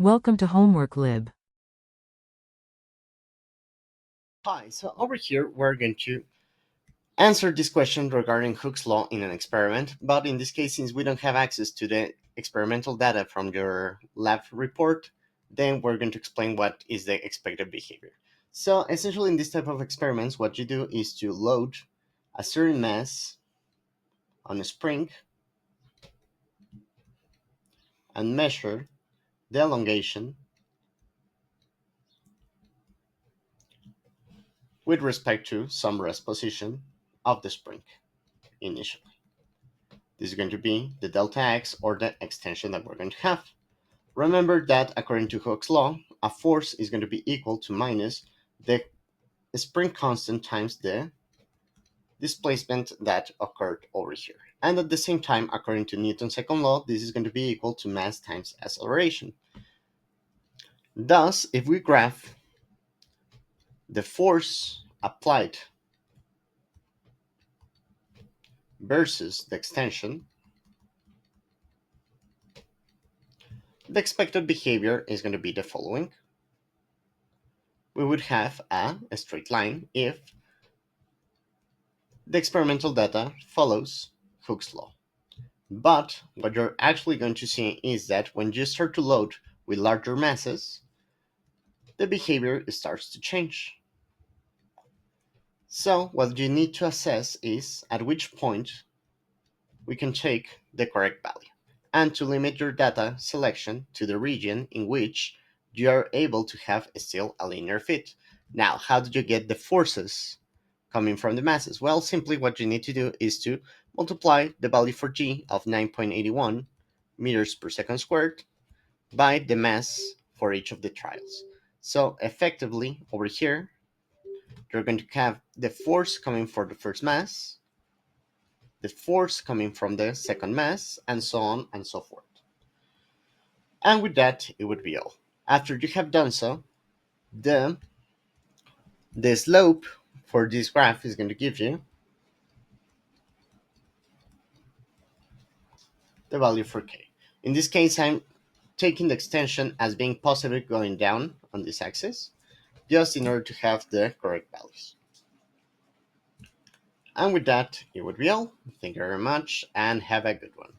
Welcome to Homework Lib. Hi, so over here we're going to answer this question regarding Hooke's law in an experiment, but in this case, since we don't have access to the experimental data from your lab report, then we're going to explain what is the expected behavior. So essentially in this type of experiments, what you do is to load a certain mass on a spring and measure the elongation with respect to some rest position of the spring initially. This is going to be the delta x or the extension that we're going to have. Remember that according to Hooke's law, a force is going to be equal to minus the spring constant times the displacement that occurred over here. And at the same time, according to Newton's second law, this is going to be equal to mass times acceleration. Thus, if we graph the force applied versus the extension, the expected behavior is going to be the following. We would have a straight line if the experimental data follows Hooke's law. But what you're actually going to see is that when you start to load with larger masses, the behavior starts to change. So what you need to assess is at which point we can take the correct value and to limit your data selection to the region in which you are able to have still a linear fit. Now, how do you get the forces coming from the masses? Well, simply what you need to do is to multiply the value for g of 9.81 meters per second squared by the mass for each of the trials. So effectively, over here, you're going to have the force coming for the first mass, the force coming from the second mass, and so on and so forth. And with that, it would be all. After you have done so, the, the slope for this graph is going to give you the value for k. In this case, I'm taking the extension as being positive going down on this axis, just in order to have the correct values. And with that, it would be all. Thank you very much and have a good one.